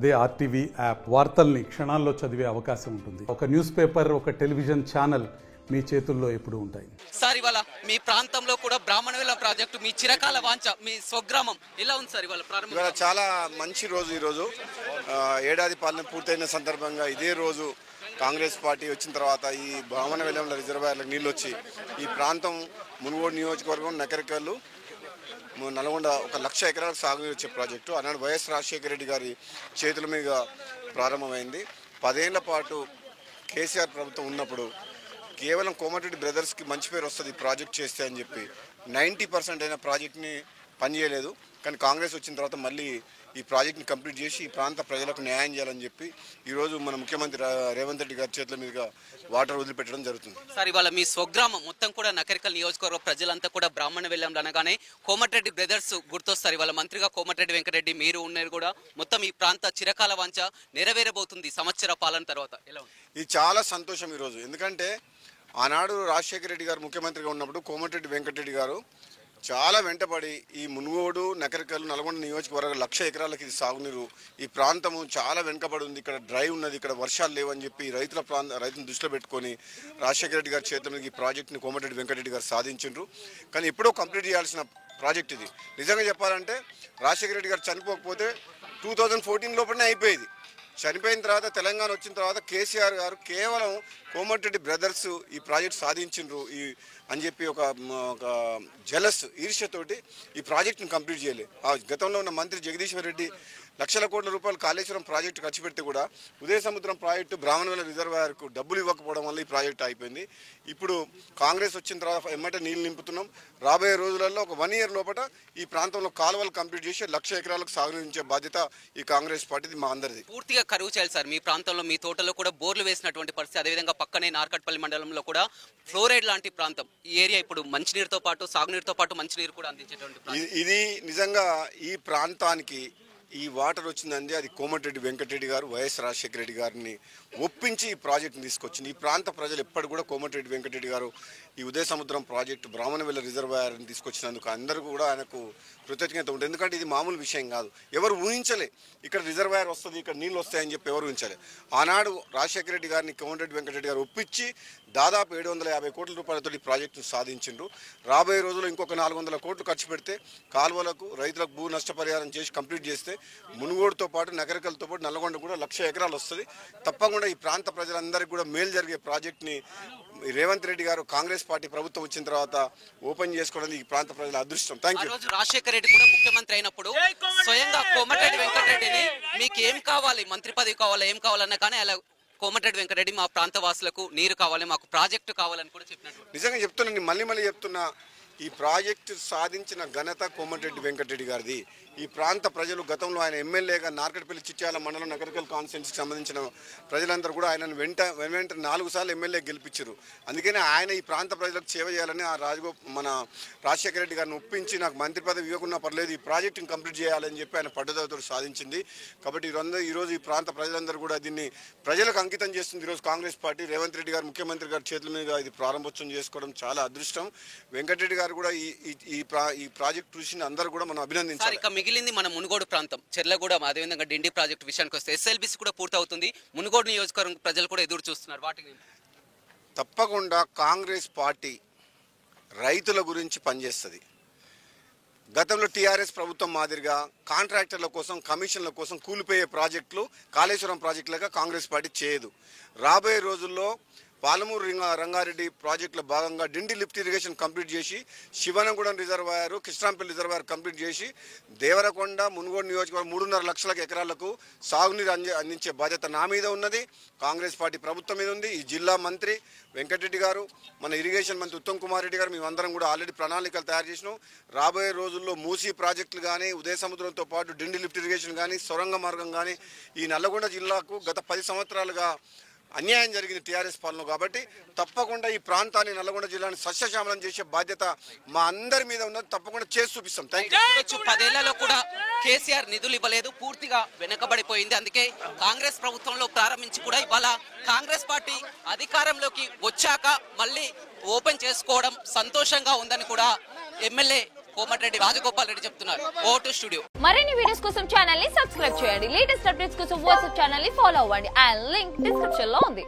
అదే RTV app వార్తల్ని క్షణాల్లో చదివే అవకాశం ఉంటుంది. ఒక న్యూస్ పేపర్, ఒక టెలివిజన్ ఛానల్ మీ చేతుల్లో ఎప్పుడు ఉంటాయి. సార్ ఇవాళ మీ ప్రాంతంలో కూడా బ్రాహ్మణవేల ప్రాజెక్టు మీ చిరకాల వాంఛ, మీ స్వగ్రామం ఎలా ఉంది సార్ ఇవాళ ప్రారంభం? ఇవాళ చాలా మంచి రోజు. ఈరోజు ఏడాది పాలన పూర్తయిన సందర్భంగా ఇదే రోజు కాంగ్రెస్ పార్టీ వచ్చిన తర్వాత ఈ బ్రాహ్మణవేలంలో రిజర్వాయర్లకు నీళ్ళు వచ్చి ఈ ప్రాంతం మునుగోడు నియోజకవర్గం నకరికల్లు నల్గొండ 1,00,000 ఎకరాలకు సాగునీరు వచ్చే ప్రాజెక్టు ఆనాడు వైఎస్ రాజశేఖర రెడ్డి గారి చేతుల మీద ప్రారంభమైంది. 10 ఏళ్ల పాటు కేసీఆర్ ప్రభుత్వం ఉన్నప్పుడు కేవలం కోమటిరెడ్డి బ్రదర్స్కి మంచి పేరు వస్తుంది ఈ ప్రాజెక్ట్ చేస్తే అని చెప్పి 90% అయిన ప్రాజెక్ట్ని పనిచేయలేదు. కానీ కాంగ్రెస్ వచ్చిన తర్వాత మళ్ళీ ఈ ప్రాజెక్ట్ని కంప్లీట్ చేసి ఈ ప్రాంత ప్రజలకు న్యాయం చేయాలని చెప్పి ఈరోజు మన ముఖ్యమంత్రి రేవంత్ రెడ్డి గారి చేతుల మీదుగా వాటర్ వదిలిపెట్టడం జరుగుతుంది. సార్ ఇవాళ మీ స్వగ్రామం మొత్తం కూడా నకరికల్ నియోజకవర్గ ప్రజలంతా కూడా బ్రాహ్మణవేలంలో అనగానే కోమటిరెడ్డి బ్రదర్స్ గుర్తొస్తారు. ఇవాళ మంత్రిగా కోమటిరెడ్డి వెంకటరెడ్డి మీరు ఉన్నారు కూడా. మొత్తం ఈ ప్రాంత చిరకాల వాంఛ నెరవేరబోతుంది సంవత్సర పాలన తర్వాత. ఎలా ఉంది? ఇది చాలా సంతోషం ఈరోజు. ఎందుకంటే ఆనాడు రాజశేఖర రెడ్డి గారు ముఖ్యమంత్రిగా ఉన్నప్పుడు కోమటిరెడ్డి వెంకటరెడ్డి గారు చాలా వెంటపడి ఈ మునుగోడు నకరికల్ నల్గొండ నియోజకవర్గం 1,00,000 ఎకరాలకి ఇది సాగునీరు, ఈ ప్రాంతము చాలా వెనుకబడి ఉంది, ఇక్కడ డ్రై ఉన్నది, ఇక్కడ వర్షాలు లేవని చెప్పి రైతులను దృష్టిలో పెట్టుకొని రాజశేఖర రెడ్డి గారి చేతుల మీద ఈ ప్రాజెక్ట్ని కోమటిరెడ్డి వెంకటరెడ్డి గారు సాధించారు. కానీ ఎప్పుడో కంప్లీట్ చేయాల్సిన ప్రాజెక్ట్ ఇది. నిజంగా చెప్పాలంటే రాజశేఖర రెడ్డి గారు చనిపోకపోతే 2014 లోపలనే అయిపోయేది. చనిపోయిన తర్వాత తెలంగాణ వచ్చిన తర్వాత కేసీఆర్ గారు కేవలం కోమటిరెడ్డి బ్రదర్స్ ఈ ప్రాజెక్ట్ సాధించిండ్రు అని చెప్పి ఒక జలస్ ఈర్ష్యతోటి ఈ ప్రాజెక్ట్ని కంప్లీట్ చేయలేదు. ఆ గతంలో ఉన్న మంత్రి జగదీశ్వర్ రెడ్డి లక్షల కోట్ల రూపాయలు కాళేశ్వరం ప్రాజెక్టు ఖర్చు పెడితే కూడా ఉదయ సముద్రం ప్రాజెక్టు బ్రాహ్మణవేల రిజర్వాయర్కు డబ్బులు ఇవ్వకపోవడం వల్ల ఈ ప్రాజెక్టు అయిపోయింది. ఇప్పుడు కాంగ్రెస్ వచ్చిన తర్వాత ఎమ్మటే నీళ్లు నింపుతున్నాం. రాబోయే రోజులలో ఒక 1 year లోపల ఈ ప్రాంతంలో కాలువలు కంప్లీట్ చేసి 1,00,000 ఎకరాలకు సాగునించే బాధ్యత ఈ కాంగ్రెస్ పార్టీది, మా అందరిది. పూర్తిగా కరువు చేయాలి సార్. మీ ప్రాంతంలో మీ తోటలో కూడా బోర్లు వేసినటువంటి పరిస్థితి, అదేవిధంగా పక్కనే నార్కట్పల్లి మండలంలో కూడా ఫ్లోరైడ్ లాంటి ప్రాంతం. ఈ ఏరియా ఇప్పుడు మంచినీరుతో పాటు సాగునీరుతో పాటు మంచినీరు కూడా అందించేటువంటి ఇది నిజంగా ఈ ప్రాంతానికి ఈ వాటర్ వచ్చిందంటే అది కోమటిరెడ్డి వెంకటరెడ్డి గారు వైఎస్ రాజశేఖర రెడ్డి గారిని ఒప్పించి ఈ ప్రాజెక్టుని తీసుకొచ్చింది. ఈ ప్రాంత ప్రజలు ఎప్పటి కూడా కోమటిరెడ్డి వెంకటరెడ్డి గారు ఈ ఉదయ సముద్రం ప్రాజెక్టు బ్రాహ్మణవేల రిజర్వాయర్ని తీసుకొచ్చినందుకు అందరూ కూడా ఆయనకు కృతజ్ఞత ఉంటుంది. ఎందుకంటే ఇది మామూలు విషయం కాదు. ఎవరు ఊహించలే ఇక్కడ రిజర్వాయర్ వస్తుంది, ఇక్కడ నీళ్ళు వస్తాయని చెప్పి ఎవరు ఊహించలే. ఆనాడు రాజశేఖర రెడ్డి గారిని కోమటిరెడ్డి వెంకటరెడ్డి గారు ఒప్పించి దాదాపు 750 కోట్ల రూపాయలతో ఈ ప్రాజెక్టును సాధించిండ్రు. రాబోయే రోజుల్లో ఇంకొక 400 కోట్లు ఖర్చు పెడితే కాలువలకు రైతులకు భూ నష్టపరిహారం చేసి కంప్లీట్ చేస్తే మునుగోడుతో పాటు నగరికలతో పాటు నల్గొండ కూడా 1,00,000 ఎకరాలు వస్తుంది. తప్పకుండా ఈ ప్రాంత ప్రజలందరికీ కూడా మేలు జరిగే ప్రాజెక్ట్ని రేవంత్ రెడ్డి గారు కాంగ్రెస్ పార్టీ ప్రభుత్వం వచ్చిన తర్వాత ఓపెన్ చేసుకోవడం ఈ ప్రాంత ప్రజల అదృష్టం. Thank you. రాజశేఖర రెడ్డి కూడా ముఖ్యమంత్రి అయినప్పుడు స్వయంగా కోమటిరెడ్డి వెంకటరెడ్డిని మీకు ఏం కావాలి, మంత్రి పదవి కావాలా, ఏం కావాలన్నా కానీ అలా కోమటిరెడ్డి వెంకటరెడ్డి మా ప్రాంత వాసులకు నీరు కావాలి, మాకు ప్రాజెక్టు కావాలని కూడా చెప్పినట్టు. నిజంగా చెప్తున్నాను, మళ్ళీ చెప్తున్నా, ఈ ప్రాజెక్టు సాధించిన ఘనత కోమటిరెడ్డి వెంకటరెడ్డి గారిది. ఈ ప్రాంత ప్రజలు గతంలో ఆయన ఎమ్మెల్యేగా నార్కట్పల్లి చిట్యాల మండలం నగరికల్ కాన్స్టిట్యున్సీకి సంబంధించిన ప్రజలందరూ కూడా ఆయనను వెంట 4 సార్లు ఎమ్మెల్యే గెలిపించారు. అందుకనే ఆయన ఈ ప్రాంత ప్రజలకు సేవ చేయాలని మన రాజశేఖర రెడ్డి గారిని ఒప్పించి నాకు మంత్రి పదవి ఇవ్వకున్నా పర్లేదు ఈ ప్రాజెక్టుని కంప్లీట్ చేయాలని చెప్పి ఆయన పట్టుదలతో సాధించింది. కాబట్టి ఈరోజు ఈ ప్రాంత ప్రజలందరూ కూడా దీన్ని ప్రజలకు అంకితం చేస్తుంది. ఈరోజు కాంగ్రెస్ పార్టీ రేవంత్ రెడ్డి గారు ముఖ్యమంత్రి గారి చేతుల మీద ఇది ప్రారంభోత్సవం చేసుకోవడం చాలా అదృష్టం. వెంకటరెడ్డి గారు కూడా ఈ ప్రాజెక్ట్ చూసి అందరూ కూడా మనం అభినందించాలి. మిగిలింది మన మునుగోడు ప్రాంతం, చెర్లగూడ, అదేవిధంగా డిండి ప్రాజెక్టు విషయానికి వస్తే ఎస్ఎల్బిసి కూడా పూర్తవుతుంది. మునుగోడు నియోజకవర్గం ప్రజలు కూడా ఎదురు చూస్తున్నారు. వాటికి తప్పకుండా కాంగ్రెస్ పార్టీ రైతుల గురించి పనిచేస్తుంది. గతంలో టీఆర్ఎస్ ప్రభుత్వం మాదిరిగా కాంట్రాక్టర్ల కోసం, కమిషన్ల కోసం కూలిపోయే ప్రాజెక్టులు కాళేశ్వరం ప్రాజెక్టులుగా కాంగ్రెస్ పార్టీ చేయదు. రాబోయే రోజుల్లో పాలమూరు రంగారెడ్డి ప్రాజెక్టులో భాగంగా డిండి లిఫ్ట్ ఇరిగేషన్ కంప్లీట్ చేసి శివనగూడెం రిజర్వాయర్, కృష్ణాంపల్లి రిజర్వాయర్ కంప్లీట్ చేసి దేవరకొండ, మునుగోడు నియోజకవర్గం 3.5 లక్షల ఎకరాలకు సాగునీరు అందించే బాధ్యత నా మీద ఉన్నది, కాంగ్రెస్ పార్టీ ప్రభుత్వం మీద ఉంది. ఈ జిల్లా మంత్రి వెంకటరెడ్డి గారు, మన ఇరిగేషన్ మంత్రి ఉత్తమ్ కుమార్ రెడ్డి గారు, మేమందరం కూడా ఆల్రెడీ ప్రణాళికలు తయారు చేసినాం. రాబోయే రోజుల్లో మూసీ ప్రాజెక్టులు కానీ, ఉదయ సముద్రంతో పాటు డిండి లిఫ్ట్ ఇరిగేషన్ కానీ, సొరంగ మార్గం కానీ, ఈ నల్లగొండ జిల్లాకు గత 10 సంవత్సరాలుగా అన్యాయం జరిగింది టీఆర్ఎస్ పాలన. కాబట్టి తప్పకుండా ఈ ప్రాంతాన్ని, నల్గొండ జిల్లాని సస్యశ్యామలం చేసే బాధ్యత మా అందరి మీద ఉన్నది. తప్పకుండా చేసి చూపిస్తాం. Thank you. 10 ఏళ్లలో కూడా కేసీఆర్ నిధులు ఇవ్వలేదు, పూర్తిగా వెనుకబడిపోయింది. అందుకే కాంగ్రెస్ ప్రభుత్వంలో ప్రారంభించి కూడా ఇవాళ కాంగ్రెస్ పార్టీ అధికారంలోకి వచ్చాక మళ్ళీ ఓపెన్ చేసుకోవడం సంతోషంగా ఉందని కూడా ఎమ్మెల్యే కోమటిరెడ్డి రాజగోపాల్ రెడ్డి చెప్తున్నారు. Vote studio. మరిన్ని వీడియోస్ కోసం ఛానల్ ని సబ్స్క్రైబ్ చేయండి. లేటెస్ట్ అప్డేట్స్ కోసం వాట్సాప్ ఛానల్ ని ఫాలో అవ్వండి. ఆ లింక్ డిస్క్రిప్షన్ లో ఉంది.